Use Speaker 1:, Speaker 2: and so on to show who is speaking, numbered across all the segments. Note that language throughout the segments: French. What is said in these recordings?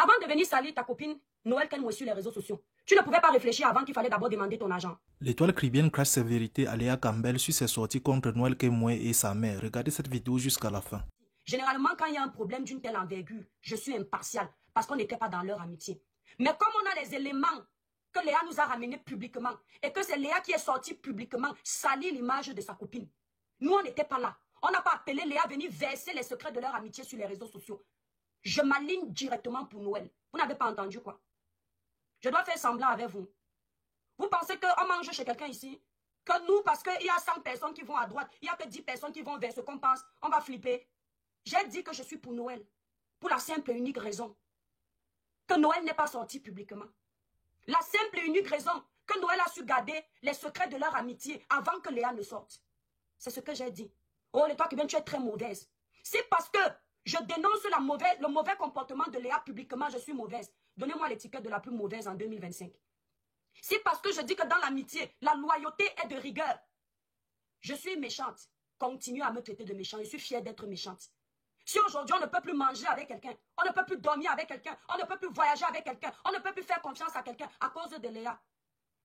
Speaker 1: Avant de venir salir ta copine, Noël Kenmoué sur les réseaux sociaux, tu ne pouvais pas réfléchir avant qu'il fallait d'abord demander ton argent.
Speaker 2: L'étoile caribéenne crache ses vérités à Léa Campbell sur ses sorties contre Noël Kenmoué et sa mère. Regardez cette vidéo jusqu'à la fin.
Speaker 1: Généralement, quand il y a un problème d'une telle envergure, je suis impartial parce qu'on n'était pas dans leur amitié. Mais comme on a les éléments que Léa nous a ramenés publiquement et que c'est Léa qui est sortie publiquement salir l'image de sa copine, nous, on n'était pas là. On n'a pas appelé Léa à venir verser les secrets de leur amitié sur les réseaux sociaux. Je m'aligne directement pour Noël. Vous n'avez pas entendu quoi? Je dois faire semblant avec vous. Vous pensez qu'on mange chez quelqu'un ici? Que nous, parce qu'il y a 100 personnes qui vont à droite, il n'y a que 10 personnes qui vont vers ce qu'on pense, on va flipper. J'ai dit que je suis pour Noël. Pour la simple et unique raison que Noël n'est pas sorti publiquement. La simple et unique raison que Noël a su garder les secrets de leur amitié avant que Léa ne sorte. C'est ce que j'ai dit. Oh, les toi qui viens, tu es très mauvaise. C'est parce que je dénonce le mauvais comportement de Léa publiquement, je suis mauvaise. Donnez-moi l'étiquette de la plus mauvaise en 2025. C'est parce que je dis que dans l'amitié, la loyauté est de rigueur. Je suis méchante. Continue à me traiter de méchante. Je suis fière d'être méchante. Si aujourd'hui on ne peut plus manger avec quelqu'un, on ne peut plus dormir avec quelqu'un, on ne peut plus voyager avec quelqu'un, on ne peut plus faire confiance à quelqu'un à cause de Léa.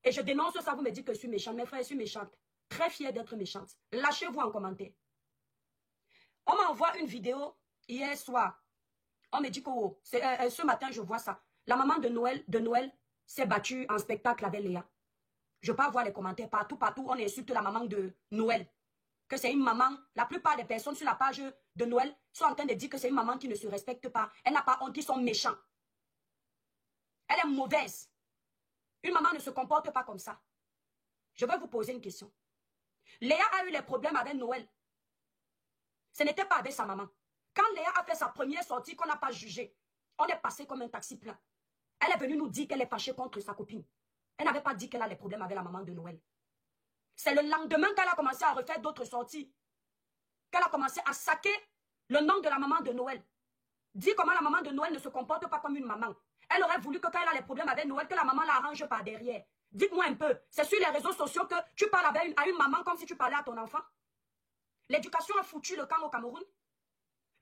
Speaker 1: Et je dénonce ça, vous me dites que je suis méchante. Mes frères, je suis méchante. Très fière d'être méchante. Lâchez-vous en commentaire. On m'envoie une vidéo hier soir. On me dit que ce matin, je vois ça. La maman de Noël s'est battue en spectacle avec Léa. Je peux voir les commentaires partout, on insulte la maman de Noël. Que c'est une maman, la plupart des personnes sur la page de Noël sont en train de dire que c'est une maman qui ne se respecte pas. Elle n'a pas honte, ils sont méchants. Elle est mauvaise. Une maman ne se comporte pas comme ça. Je vais vous poser une question. Léa a eu les problèmes avec Noël. Ce n'était pas avec sa maman. Quand Léa a fait sa première sortie qu'on n'a pas jugée, on est passé comme un taxi plein. Elle est venue nous dire qu'elle est fâchée contre sa copine. Elle n'avait pas dit qu'elle a des problèmes avec la maman de Noël. C'est le lendemain qu'elle a commencé à refaire d'autres sorties. Qu'elle a commencé à saquer le nom de la maman de Noël. Dit comment la maman de Noël ne se comporte pas comme une maman. Elle aurait voulu que quand elle a les problèmes avec Noël, que la maman l'arrange par derrière. Dites-moi un peu, c'est sur les réseaux sociaux que tu parles à une maman comme si tu parlais à ton enfant. L'éducation a foutu le camp au Cameroun.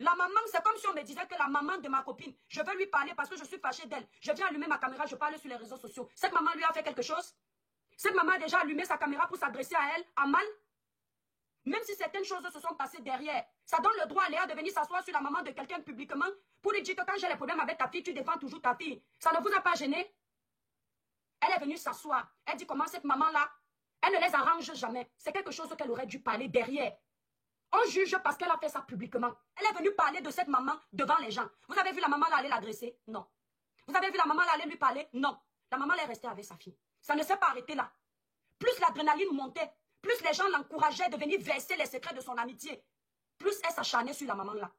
Speaker 1: La maman, c'est comme si on me disait que la maman de ma copine, je veux lui parler parce que je suis fâchée d'elle. Je viens allumer ma caméra, je parle sur les réseaux sociaux. Cette maman lui a fait quelque chose? Cette maman a déjà allumé sa caméra pour s'adresser à elle, à mal? Même si certaines choses se sont passées derrière, ça donne le droit à Léa de venir s'asseoir sur la maman de quelqu'un publiquement pour lui dire que quand j'ai les problèmes avec ta fille, tu défends toujours ta fille. Ça ne vous a pas gêné? Elle est venue s'asseoir. Elle dit comment cette maman-là, elle ne les arrange jamais. C'est quelque chose qu'elle aurait dû parler derrière. On juge parce qu'elle a fait ça publiquement. Elle est venue parler de cette maman devant les gens. Vous avez vu la maman là aller l'agresser? Non. Vous avez vu la maman là aller lui parler? Non. La maman là est restée avec sa fille. Ça ne s'est pas arrêté là. Plus l'adrénaline montait, plus les gens l'encourageaient de venir verser les secrets de son amitié, plus elle s'acharnait sur la maman là.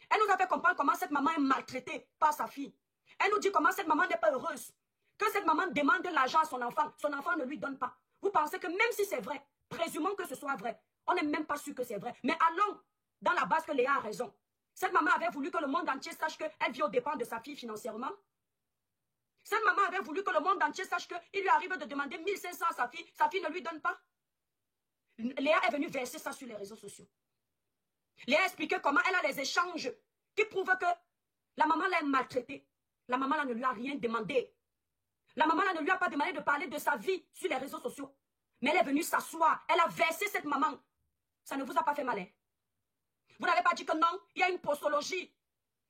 Speaker 1: Elle nous a fait comprendre comment cette maman est maltraitée par sa fille. Elle nous dit comment cette maman n'est pas heureuse. Que cette maman demande l'argent à son enfant ne lui donne pas. Vous pensez que même si c'est vrai, présumons que ce soit vrai, on n'est même pas sûr que c'est vrai. Mais allons dans la base que Léa a raison. Cette maman avait voulu que le monde entier sache qu'elle vit aux dépens de sa fille financièrement. Cette maman avait voulu que le monde entier sache qu'il lui arrive de demander 1500 à sa fille ne lui donne pas. Léa est venue verser ça sur les réseaux sociaux. Léa a expliqué comment elle a les échanges qui prouvent que la maman l'a maltraitée. La maman là ne lui a rien demandé. La maman là ne lui a pas demandé de parler de sa vie sur les réseaux sociaux. Mais elle est venue s'asseoir. Elle a versé cette maman. Ça ne vous a pas fait mal, hein? Vous n'avez pas dit que non, il y a une postologie.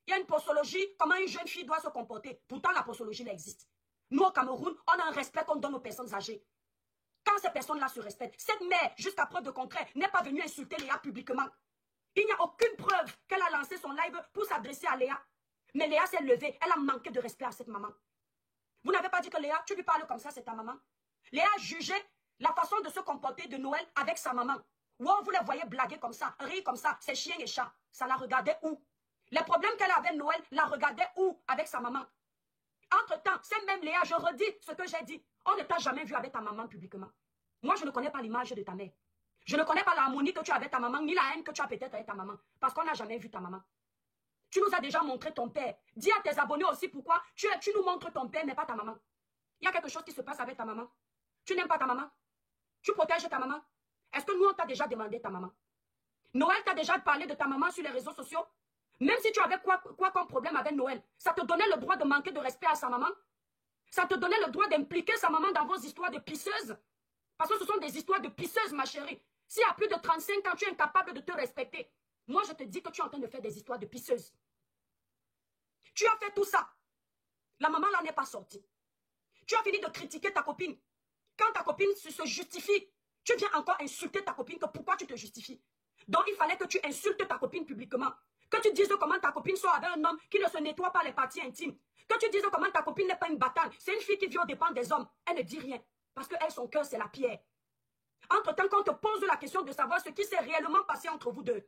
Speaker 1: Il y a une postologie, comment une jeune fille doit se comporter. Pourtant, la postologie, elle existe. Nous, au Cameroun, on a un respect qu'on donne aux personnes âgées. Quand ces personnes-là se respectent, cette mère, jusqu'à preuve de contraire, n'est pas venue insulter Léa publiquement. Il n'y a aucune preuve qu'elle a lancé son live pour s'adresser à Léa. Mais Léa s'est levée, elle a manqué de respect à cette maman. Vous n'avez pas dit que Léa, tu lui parles comme ça, c'est ta maman. Léa jugeait la façon de se comporter de Noël avec sa maman. Wow, vous les voyez blaguer comme ça, rire comme ça, c'est chien et chat. Ça la regardait où? Les problèmes qu'elle avait Noël, la regardait où avec sa maman? Entre-temps, c'est même Léa, je redis ce que j'ai dit. On ne t'a jamais vu avec ta maman publiquement. Moi, je ne connais pas l'image de ta mère. Je ne connais pas l'harmonie que tu as avec ta maman, ni la haine que tu as peut-être avec ta maman. Parce qu'on n'a jamais vu ta maman. Tu nous as déjà montré ton père. Dis à tes abonnés aussi pourquoi tu nous montres ton père, mais pas ta maman. Il y a quelque chose qui se passe avec ta maman. Tu n'aimes pas ta maman. Tu protèges ta maman. Est-ce que nous, on t'a déjà demandé ta maman? Noël t'a déjà parlé de ta maman sur les réseaux sociaux? Même si tu avais quoi comme problème avec Noël, ça te donnait le droit de manquer de respect à sa maman. Ça te donnait le droit d'impliquer sa maman dans vos histoires de pisseuses. Parce que ce sont des histoires de pisseuses, ma chérie. Si à plus de 35 ans, tu es incapable de te respecter, moi, je te dis que tu es en train de faire des histoires de pisseuses. Tu as fait tout ça. La maman, là, n'est pas sortie. Tu as fini de critiquer ta copine. Quand ta copine se justifie, tu viens encore insulter ta copine, que pourquoi tu te justifies. Donc, il fallait que tu insultes ta copine publiquement. Que tu dises comment ta copine sort avec un homme qui ne se nettoie pas les parties intimes. Que tu dises comment ta copine n'est pas une battante. C'est une fille qui vit aux dépens des hommes. Elle ne dit rien. Parce qu'elle, son cœur, c'est la pierre. Entre-temps, quand on te pose la question de savoir ce qui s'est réellement passé entre vous deux,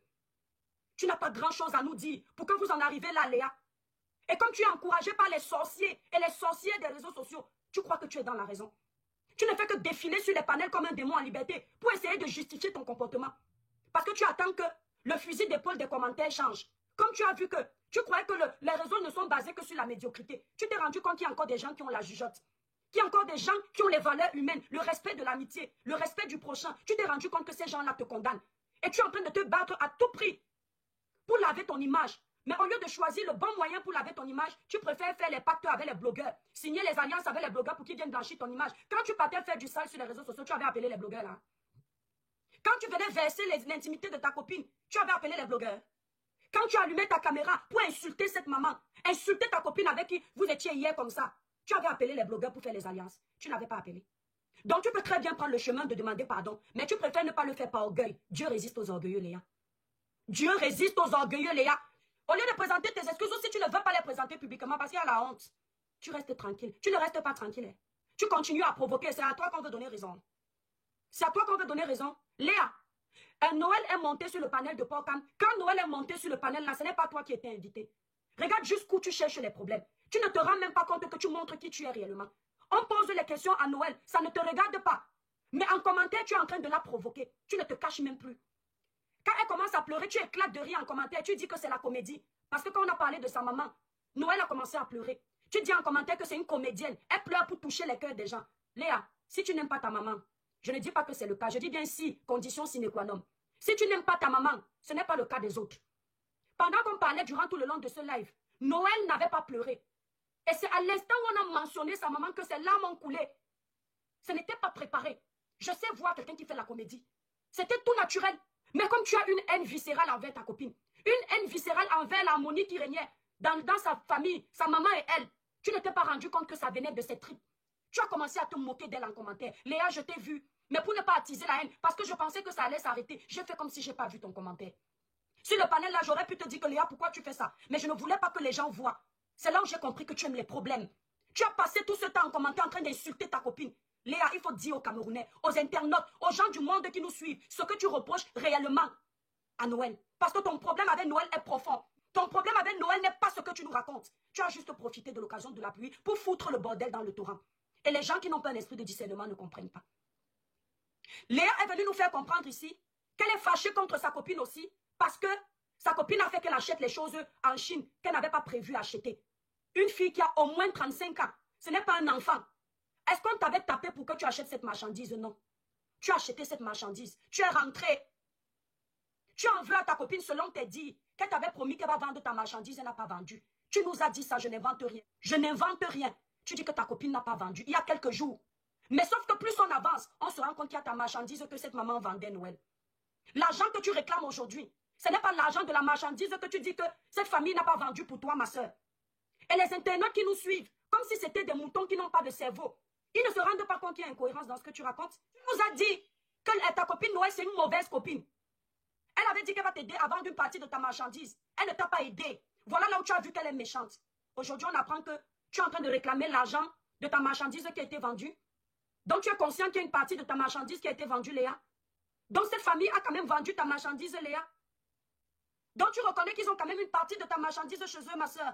Speaker 1: tu n'as pas grand-chose à nous dire pour que vous en arrivez là, Léa. Et comme tu es encouragé par les sorciers et les sorciers des réseaux sociaux, tu crois que tu es dans la raison. Tu ne fais que défiler sur les panels comme un démon en liberté pour essayer de justifier ton comportement. Parce que tu attends que le fusil d'épaule des commentaires change. Comme tu as vu que tu croyais que les réseaux ne sont basés que sur la médiocrité. Tu t'es rendu compte qu'il y a encore des gens qui ont la jugeote. Qu'il y a encore des gens qui ont les valeurs humaines, le respect de l'amitié, le respect du prochain. Tu t'es rendu compte que ces gens-là te condamnent. Et tu es en train de te battre à tout prix pour laver ton image. Mais au lieu de choisir le bon moyen pour laver ton image, tu préfères faire les pactes avec les blogueurs, signer les alliances avec les blogueurs pour qu'ils viennent blanchir ton image. Quand tu partais faire du sale sur les réseaux sociaux, tu avais appelé les blogueurs là. Quand tu venais verser l'intimité de ta copine, tu avais appelé les blogueurs. Quand tu allumais ta caméra pour insulter cette maman, insulter ta copine avec qui vous étiez hier comme ça, tu avais appelé les blogueurs pour faire les alliances. Tu n'avais pas appelé. Donc tu peux très bien prendre le chemin de demander pardon, mais tu préfères ne pas le faire par orgueil. Dieu résiste aux orgueilleux, Léa. Dieu résiste aux orgueilleux, Léa. Au lieu de présenter tes excuses, si tu ne veux pas les présenter publiquement parce qu'il y a la honte, tu restes tranquille. Tu ne restes pas tranquille. Tu continues à provoquer. C'est à toi qu'on veut donner raison. C'est à toi qu'on veut donner raison. Léa, Noël est monté sur le panel de Porcam. Quand Noël est monté sur le panel, là, ce n'est pas toi qui étais invité. Regarde jusqu'où tu cherches les problèmes. Tu ne te rends même pas compte que tu montres qui tu es réellement. On pose les questions à Noël, ça ne te regarde pas. Mais en commentaire, tu es en train de la provoquer. Tu ne te caches même plus. Quand elle commence à pleurer, tu éclates de rire en commentaire. Tu dis que c'est la comédie. Parce que quand on a parlé de sa maman, Noël a commencé à pleurer. Tu dis en commentaire que c'est une comédienne. Elle pleure pour toucher les cœurs des gens. Léa, si tu n'aimes pas ta maman, je ne dis pas que c'est le cas. Je dis bien si, condition sine qua non. Si tu n'aimes pas ta maman, ce n'est pas le cas des autres. Pendant qu'on parlait durant tout le long de ce live, Noël n'avait pas pleuré. Et c'est à l'instant où on a mentionné sa maman que ses larmes ont coulé. Ce n'était pas préparé. Je sais voir quelqu'un qui fait la comédie. C'était tout naturel. Mais comme tu as une haine viscérale envers ta copine, une haine viscérale envers l'harmonie qui régnait dans sa famille, sa maman et elle, tu ne t'es pas rendu compte que ça venait de ses tripes. Tu as commencé à te moquer d'elle en commentaire. Léa, je t'ai vu. Mais pour ne pas attiser la haine, parce que je pensais que ça allait s'arrêter, j'ai fait comme si je n'ai pas vu ton commentaire. Sur le panel là, j'aurais pu te dire que Léa, pourquoi tu fais ça? Mais je ne voulais pas que les gens voient. C'est là où j'ai compris que tu aimes les problèmes. Tu as passé tout ce temps en commentaire en train d'insulter ta copine. Léa, il faut dire aux Camerounais, aux internautes, aux gens du monde qui nous suivent, ce que tu reproches réellement à Noël. Parce que ton problème avec Noël est profond. Ton problème avec Noël n'est pas ce que tu nous racontes. Tu as juste profité de l'occasion de la pluie pour foutre le bordel dans le torrent. Et les gens qui n'ont pas un esprit de discernement ne comprennent pas. Léa est venue nous faire comprendre ici qu'elle est fâchée contre sa copine aussi parce que sa copine a fait qu'elle achète les choses en Chine qu'elle n'avait pas prévu acheter. Une fille qui a au moins 35 ans, ce n'est pas un enfant. Est-ce qu'on t'avait tapé pour que tu achètes cette marchandise? Non. Tu as acheté cette marchandise. Tu es rentré. Tu en veux à ta copine selon tes dires qu'elle t'avait promis qu'elle va vendre ta marchandise, elle n'a pas vendu. Tu nous as dit ça, je n'invente rien. Je n'invente rien. Tu dis que ta copine n'a pas vendu il y a quelques jours. Mais sauf que plus on avance, on se rend compte qu'il y a ta marchandise que cette maman vendait Noël. L'argent que tu réclames aujourd'hui, ce n'est pas l'argent de la marchandise que tu dis que cette famille n'a pas vendu pour toi, ma soeur. Et les internautes qui nous suivent, comme si c'était des moutons qui n'ont pas de cerveau, ils ne se rendent pas compte qu'il y a incohérence dans ce que tu racontes. Tu nous as dit que ta copine Noël, c'est une mauvaise copine. Elle avait dit qu'elle va t'aider à vendre une partie de ta marchandise. Elle ne t'a pas aidé. Voilà là où tu as vu qu'elle est méchante. Aujourd'hui, on apprend que tu es en train de réclamer l'argent de ta marchandise qui a été vendue. Donc, tu es conscient qu'il y a une partie de ta marchandise qui a été vendue, Léa. Donc, cette famille a quand même vendu ta marchandise, Léa. Donc, tu reconnais qu'ils ont quand même une partie de ta marchandise chez eux, ma soeur.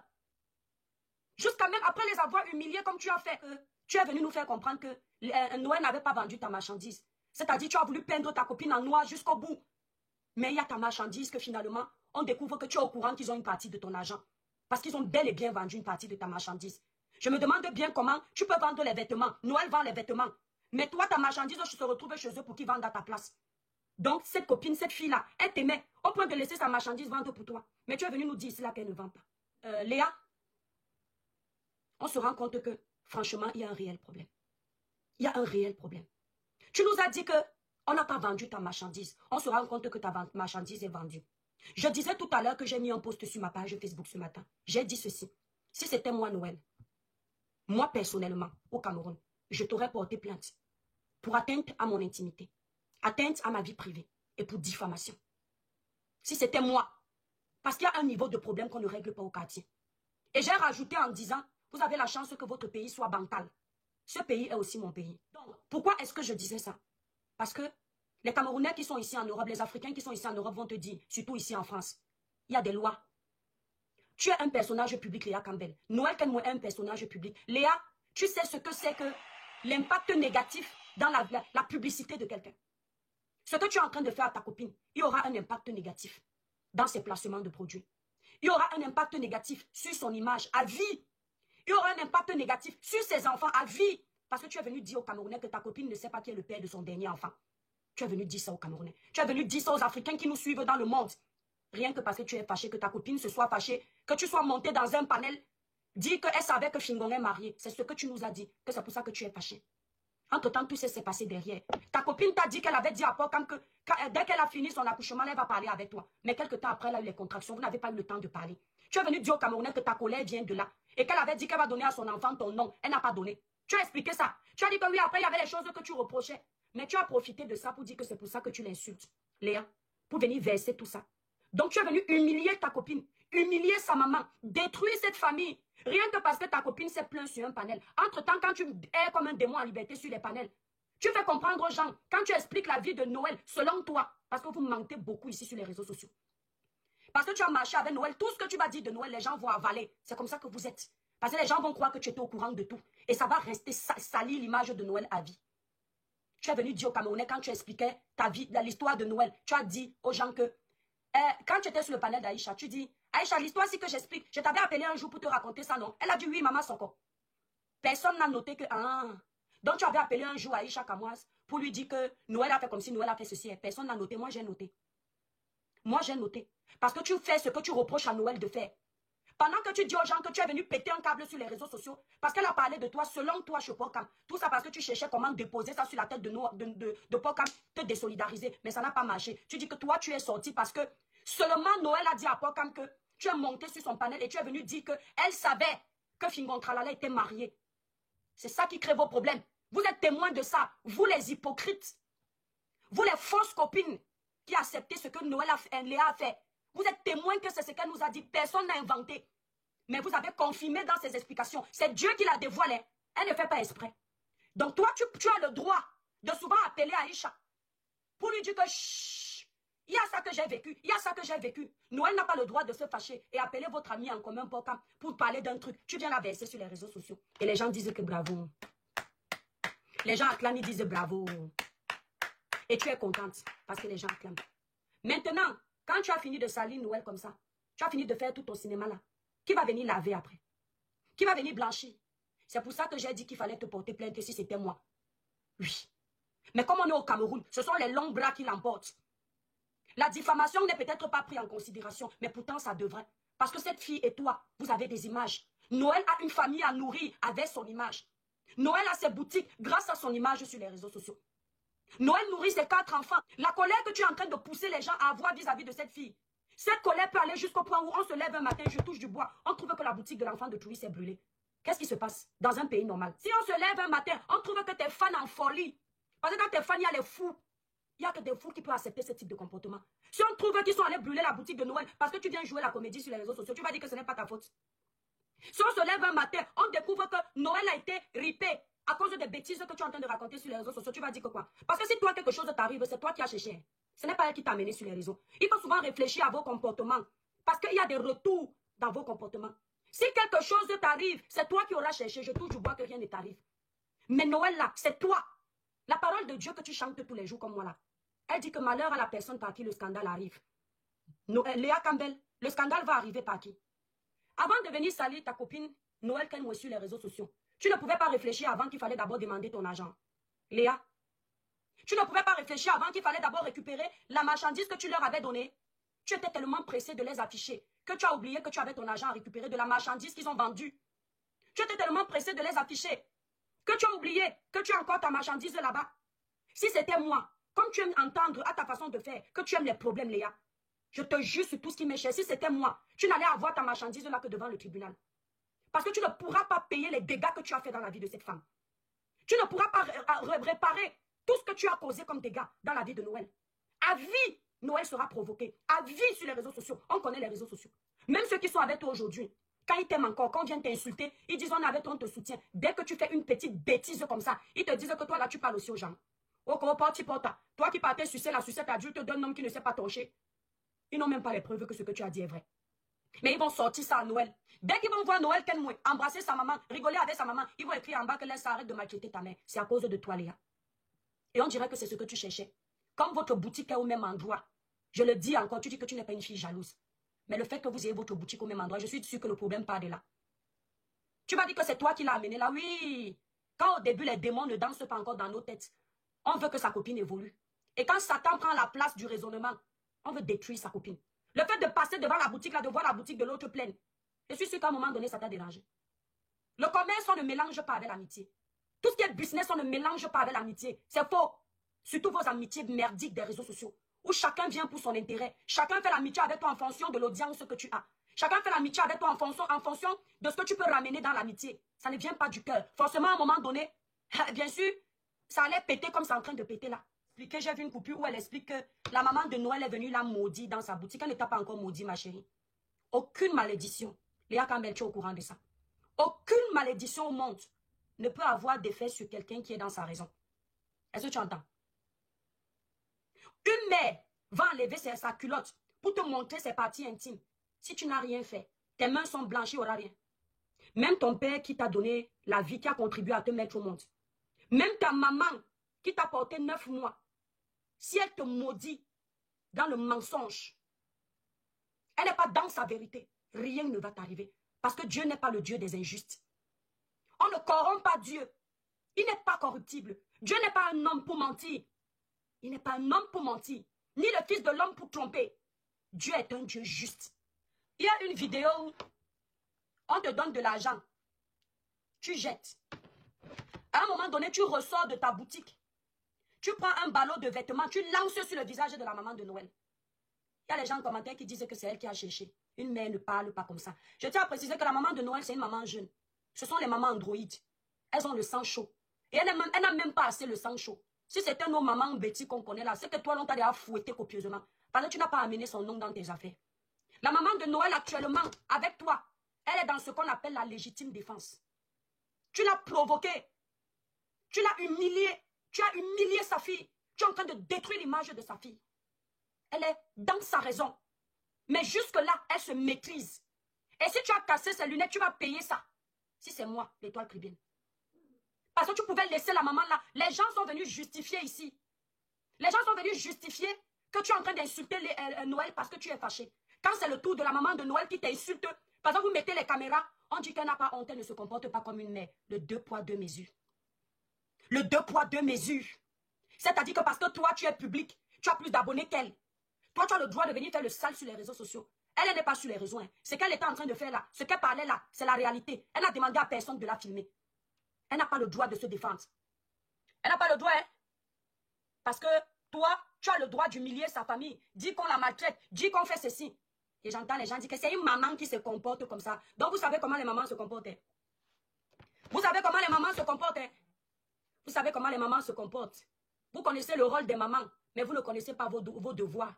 Speaker 1: Jusqu'à même après les avoir humiliés comme tu as fait, tu es venu nous faire comprendre que Noël n'avait pas vendu ta marchandise. C'est-à-dire tu as voulu peindre ta copine en noir jusqu'au bout. Mais il y a ta marchandise que finalement, on découvre que tu es au courant qu'ils ont une partie de ton argent. Parce qu'ils ont bel et bien vendu une partie de ta marchandise. Je me demande bien comment tu peux vendre les vêtements. Noël vend les vêtements. Mais toi, ta marchandise se retrouve chez eux pour qu'ils vendent à ta place. Donc, cette copine, cette fille-là, elle t'aimait au point de laisser sa marchandise vendre pour toi. Mais tu es venu nous dire ici là qu'elle ne vend pas. Léa, on se rend compte que, franchement, il y a un réel problème. Il y a un réel problème. Tu nous as dit que on n'a pas vendu ta marchandise. On se rend compte que ta marchandise est vendue. Je disais tout à l'heure que j'ai mis un post sur ma page Facebook ce matin. J'ai dit ceci. Si c'était moi, Noël, moi personnellement, au Cameroun, je t'aurais porté plainte pour atteinte à mon intimité, atteinte à ma vie privée et pour diffamation. Si c'était moi, parce qu'il y a un niveau de problème qu'on ne règle pas au quartier. Et j'ai rajouté en disant, vous avez la chance que votre pays soit bancal. Ce pays est aussi mon pays. Donc, pourquoi est-ce que je disais ça? Parce que les Camerounais qui sont ici en Europe, les Africains qui sont ici en Europe vont te dire, surtout ici en France, il y a des lois. Tu es un personnage public, Léa Campbell. Noël Kenmoué est un personnage public. Léa, tu sais ce que c'est que l'impact négatif dans la publicité de quelqu'un. Ce que tu es en train de faire à ta copine, il y aura un impact négatif dans ses placements de produits. Il y aura un impact négatif sur son image à vie. Il y aura un impact négatif sur ses enfants à vie. Parce que tu es venu dire aux Camerounais que ta copine ne sait pas qui est le père de son dernier enfant. Tu es venu dire ça aux Camerounais. Tu es venu dire ça aux Africains qui nous suivent dans le monde. Rien que parce que tu es fâché, que ta copine se soit fâchée, que tu sois monté dans un panel, dire qu'elle savait que Fingon est marié. C'est ce que tu nous as dit, que c'est pour ça que tu es fâché. Entre-temps, tout ça s'est passé derrière. Ta copine t'a dit qu'elle avait dit à Paul que dès qu'elle a fini son accouchement, elle va parler avec toi. Mais quelques temps après, elle a eu les contractions. Vous n'avez pas eu le temps de parler. Tu es venu dire au Camerounais que ta colère vient de là. Et qu'elle avait dit qu'elle va donner à son enfant ton nom. Elle n'a pas donné. Tu as expliqué ça. Tu as dit que oui, après, il y avait les choses que tu reprochais. Mais tu as profité de ça pour dire que c'est pour ça que tu l'insultes. Léa, pour venir verser tout ça. Donc, tu es venu humilier ta copine, humilier sa maman, détruire cette famille. Rien que parce que ta copine s'est plainte sur un panel. Entre-temps, quand tu es comme un démon en liberté sur les panels, tu fais comprendre aux gens, quand tu expliques la vie de Noël, selon toi, parce que vous mentez beaucoup ici sur les réseaux sociaux. Parce que tu as marché avec Noël, tout ce que tu vas dire de Noël, les gens vont avaler. C'est comme ça que vous êtes. Parce que les gens vont croire que tu étais au courant de tout. Et ça va rester salir l'image de Noël à vie. Tu es venu dire aux Camerounais, quand tu expliquais ta vie, l'histoire de Noël, tu as dit aux gens que, quand tu étais sur le panel d'Aïcha, tu dis, Aïcha, l'histoire, c'est que j'explique. Je t'avais appelé un jour pour te raconter ça, non? Elle a dit oui, maman Soko. Personne n'a noté que, donc tu avais appelé un jour Aïcha Kamoise pour lui dire que Noël a fait comme si Noël a fait ceci. Personne n'a noté, moi j'ai noté. Moi j'ai noté. Parce que tu fais ce que tu reproches à Noël de faire. Pendant que tu dis aux gens que tu es venu péter un câble sur les réseaux sociaux, parce qu'elle a parlé de toi, selon toi, chez Pocam. Tout ça parce que tu cherchais comment déposer ça sur la tête de Pocam, te désolidariser. Mais ça n'a pas marché. Tu dis que toi, tu es sorti parce que seulement Noël a dit à Pocam que tu es monté sur son panel et tu es venu dire qu'elle savait que Fingon Tralala était marié. C'est ça qui crée vos problèmes. Vous êtes témoins de ça. Vous les hypocrites. Vous les fausses copines qui acceptez ce que Léa a fait. Vous êtes témoins que c'est ce qu'elle nous a dit. Personne n'a inventé. Mais vous avez confirmé dans ses explications. C'est Dieu qui l'a dévoilé. Elle ne fait pas exprès. Donc toi, tu as le droit de souvent appeler Aïcha pour lui dire que chut, il y a ça que j'ai vécu, il y a ça que j'ai vécu. Noël n'a pas le droit de se fâcher et appeler votre ami en commun pour parler d'un truc. Tu viens la verser sur les réseaux sociaux. Et les gens disent que bravo. Les gens acclament, ils disent bravo. Et tu es contente parce que les gens acclament. Maintenant, quand tu as fini de salir Noël comme ça, tu as fini de faire tout ton cinéma là, qui va venir laver après? Qui va venir blanchir? C'est pour ça que j'ai dit qu'il fallait te porter plainte si c'était moi. Oui. Mais comme on est au Cameroun, ce sont les longs bras qui l'emportent. La diffamation n'est peut-être pas prise en considération, mais pourtant ça devrait. Parce que cette fille et toi, vous avez des images. Noël a une famille à nourrir avec son image. Noël a ses boutiques grâce à son image sur les réseaux sociaux. Noël nourrit ses 4 enfants. La colère que tu es en train de pousser les gens à avoir vis-à-vis de cette fille, cette colère peut aller jusqu'au point où on se lève un matin, je touche du bois, on trouve que la boutique de l'enfant de Touy s'est brûlée. Qu'est-ce qui se passe dans un pays normal? Si on se lève un matin, on trouve que tes fans en folie. Parce que dans tes fans, il y a les fous. Il n'y a que des fous qui peuvent accepter ce type de comportement. Si on trouve qu'ils sont allés brûler la boutique de Noël parce que tu viens jouer la comédie sur les réseaux sociaux, tu vas dire que ce n'est pas ta faute. Si on se lève un matin, on découvre que Noël a été ripé à cause des bêtises que tu es en train de raconter sur les réseaux sociaux, tu vas dire que quoi? Parce que si toi, quelque chose t'arrive, c'est toi qui as cherché. Ce n'est pas elle qui t'a amené sur les réseaux. Il faut souvent réfléchir à vos comportements. Parce qu'il y a des retours dans vos comportements. Si quelque chose t'arrive, c'est toi qui auras cherché. Je touche du bois que rien ne t'arrive. Mais Noël là, c'est toi. La parole de Dieu que tu chantes tous les jours comme moi là. Elle dit que malheur à la personne par qui le scandale arrive. Léa Campbell, le scandale va arriver par qui? Avant de venir salir ta copine Noël Kenmoué sur les réseaux sociaux, tu ne pouvais pas réfléchir avant qu'il fallait d'abord demander ton argent. Léa, Tu ne pouvais pas réfléchir avant qu'il fallait d'abord récupérer la marchandise que tu leur avais donnée. Tu étais tellement pressé de les afficher que tu as oublié que tu avais ton argent à récupérer de la marchandise qu'ils ont vendue. Tu étais tellement pressé de les afficher que tu as oublié que tu as encore ta marchandise là-bas. Si c'était moi, comme tu aimes entendre à ta façon de faire, que tu aimes les problèmes, Léa, je te jure sur tout ce qui m'est cher, si c'était moi, tu n'allais avoir ta marchandise là que devant le tribunal. Parce que tu ne pourras pas payer les dégâts que tu as fait dans la vie de cette femme. Tu ne pourras pas réparer tout ce que tu as causé comme dégâts dans la vie de Noël. À vie, Noël sera provoqué. À vie sur les réseaux sociaux. On connaît les réseaux sociaux. Même ceux qui sont avec toi aujourd'hui, quand ils t'aiment encore, quand on vient t'insulter, ils disent on est avec toi, on te soutient. Dès que tu fais une petite bêtise comme ça, ils te disent que toi là, tu parles aussi aux gens. Oh, comment tu portes? Toi qui partais sucer la sucette adulte d'un homme qui ne sait pas torcher. Ils n'ont même pas les preuves que ce que tu as dit est vrai. Mais ils vont sortir ça à Noël. Dès qu'ils vont voir Noël Kenmoué embrasser sa maman, rigoler avec sa maman, ils vont écrire en bas que laisse arrête de maltraiter ta mère. C'est à cause de toi, Léa. Et on dirait que c'est ce que tu cherchais. Comme votre boutique est au même endroit, je le dis encore, tu dis que tu n'es pas une fille jalouse. Mais le fait que vous ayez votre boutique au même endroit, je suis sûre que le problème part de là. Tu m'as dit que c'est toi qui l'as amené là, oui. Quand au début les démons ne dansent pas encore dans nos têtes, on veut que sa copine évolue. Et quand Satan prend la place du raisonnement, on veut détruire sa copine. Le fait de passer devant la boutique là, de voir la boutique de l'autre pleine, je suis sûre qu'à un moment donné, ça t'a dérangé. Le commerce, on ne mélange pas avec l'amitié. Tout ce qui est business, on ne mélange pas avec l'amitié. C'est faux. Surtout vos amitiés merdiques des réseaux sociaux, où chacun vient pour son intérêt. Chacun fait l'amitié avec toi en fonction de l'audience que tu as. Chacun fait l'amitié avec toi en fonction de ce que tu peux ramener dans l'amitié. Ça ne vient pas du cœur. Forcément, à un moment donné, bien sûr, ça allait péter comme c'est en train de péter là. J'ai vu une coupure où elle explique que la maman de Noël est venue la maudire dans sa boutique. Elle ne t'a pas encore maudit, ma chérie. Aucune malédiction. Léa Campbell, tu es au courant de ça. Aucune malédiction au monde ne peut avoir d'effet sur quelqu'un qui est dans sa raison. Est-ce que tu entends? Une mère va enlever sa culotte pour te montrer ses parties intimes. Si tu n'as rien fait, tes mains sont blanches, il n'y aura rien. Même ton père qui t'a donné la vie, qui a contribué à te mettre au monde. Même ta maman qui t'a porté 9 mois. Si elle te maudit dans le mensonge, elle n'est pas dans sa vérité, rien ne va t'arriver. Parce que Dieu n'est pas le Dieu des injustes. On ne corrompt pas Dieu. Il n'est pas corruptible. Dieu n'est pas un homme pour mentir. Il n'est pas un homme pour mentir, ni le fils de l'homme pour tromper. Dieu est un Dieu juste. Il y a une vidéo où on te donne de l'argent. Tu jettes. À un moment donné, tu ressors de ta boutique. Tu prends un ballot de vêtements, tu lances sur le visage de la maman de Noël. Il y a les gens en commentaire qui disent que c'est elle qui a cherché. Une mère ne parle pas comme ça. Je tiens à préciser que la maman de Noël, c'est une maman jeune. Ce sont les mamans androïdes. Elles ont le sang chaud. Et elle n'a même pas assez le sang chaud. Si c'était nos mamans bêtises qu'on connaît là, c'est que toi, l'on t'a déjà fouetté copieusement. Parce que tu n'as pas amené son nom dans tes affaires. La maman de Noël actuellement, avec toi, elle est dans ce qu'on appelle la légitime défense. Tu l'as provoquée. Tu l'as humiliée. Tu as humilié sa fille. Tu es en train de détruire l'image de sa fille. Elle est dans sa raison. Mais jusque-là, elle se maîtrise. Et si tu as cassé ses lunettes, tu vas payer ça. Si c'est moi, l'étoile tribune. Parce que tu pouvais laisser la maman là. Les gens sont venus justifier ici. Les gens sont venus justifier que tu es en train d'insulter Noël parce que tu es fâché. Quand c'est le tour de la maman de Noël qui t'insulte, parce que vous mettez les caméras, on dit qu'elle n'a pas honte, elle ne se comporte pas comme une mère. Le 2 poids, 2 mesures. Le 2 poids, 2 mesures. C'est-à-dire que parce que toi, tu es public, tu as plus d'abonnés qu'elle. Toi, tu as le droit de venir faire le sale sur les réseaux sociaux. Elle n'est pas sur les réseaux. Hein. Ce qu'elle était en train de faire là, ce qu'elle parlait là, c'est la réalité. Elle n'a demandé à personne de la filmer. Elle n'a pas le droit de se défendre. Elle n'a pas le droit, hein. Parce que toi, tu as le droit d'humilier sa famille. Dis qu'on la maltraite, dis qu'on fait ceci. Et j'entends les gens dire que c'est une maman qui se comporte comme ça. Donc vous savez comment les mamans se comportent. Hein? Vous savez comment les mamans se comportent. Hein? Vous savez comment les mamans se comportent. Vous connaissez le rôle des mamans, mais vous ne connaissez pas vos devoirs.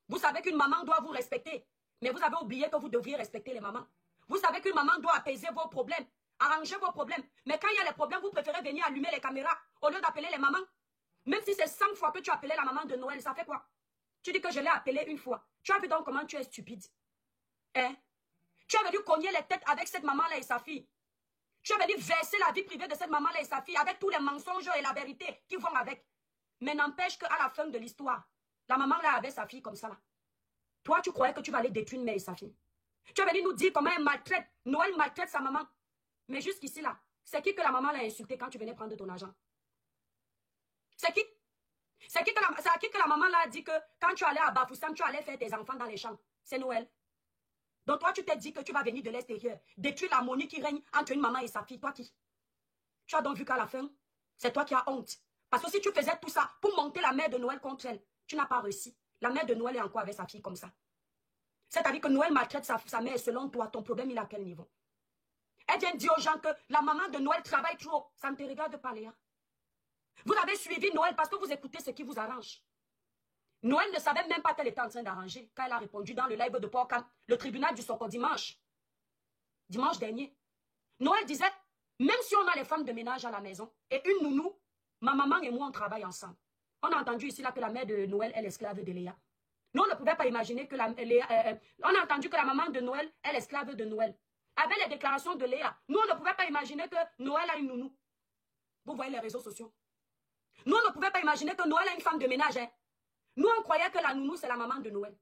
Speaker 1: Vous savez qu'une maman doit vous respecter, mais vous avez oublié que vous devriez respecter les mamans. Vous savez qu'une maman doit apaiser vos problèmes, arranger vos problèmes. Mais quand il y a les problèmes, vous préférez venir allumer les caméras au lieu d'appeler les mamans. Même si c'est 100 fois que tu as appelé la maman de Noël, ça fait quoi? Tu dis que je l'ai appelée une fois. Tu as vu donc comment tu es stupide. Hein? Tu as venu cogner les têtes avec cette maman-là et sa fille. Tu as venu verser la vie privée de cette maman-là et sa fille avec tous les mensonges et la vérité qui vont avec. Mais n'empêche qu'à la fin de l'histoire, la maman-là avait sa fille comme ça. Là. Toi, tu croyais que tu vas aller détruire une mère et sa fille. Tu as venu nous dire comment elle maltraite. Noël maltraite sa maman. Mais jusqu'ici, là, c'est qui que la maman l'a insulté quand tu venais prendre ton argent? C'est qui? C'est à qui que la maman l'a dit que quand tu allais à Bafoussam, tu allais faire tes enfants dans les champs. C'est Noël. Donc toi, tu t'es dit que tu vas venir de l'extérieur, détruire l'harmonie qui règne entre une maman et sa fille. Toi qui? Tu as donc vu qu'à la fin, c'est toi qui as honte. Parce que si tu faisais tout ça pour monter la mère de Noël contre elle, tu n'as pas réussi. La mère de Noël est encore avec sa fille comme ça. C'est-à-dire que Noël maltraite sa mère. Selon toi, ton problème, il est à quel niveau? Elle vient dire aux gens que la maman de Noël travaille trop. Ça ne te regarde pas, Léa. Vous avez suivi Noël parce que vous écoutez ce qui vous arrange. Noël ne savait même pas qu'elle était en train d'arranger quand elle a répondu dans le live de Port-Cam, le tribunal du Soko dimanche dernier. Noël disait, même si on a les femmes de ménage à la maison et une nounou, ma maman et moi, on travaille ensemble. On a entendu ici là que la mère de Noël est l'esclave de Léa. Nous, on ne pouvait pas imaginer que on a entendu que la maman de Noël est l'esclave de Noël. Avec les déclarations de Léa, nous, on ne pouvait pas imaginer que Noël a une nounou. Vous voyez les réseaux sociaux. Nous, on ne pouvait pas imaginer que Noël a une femme de ménage. Hein. Nous, on croyait que la nounou, c'est la maman de Noël.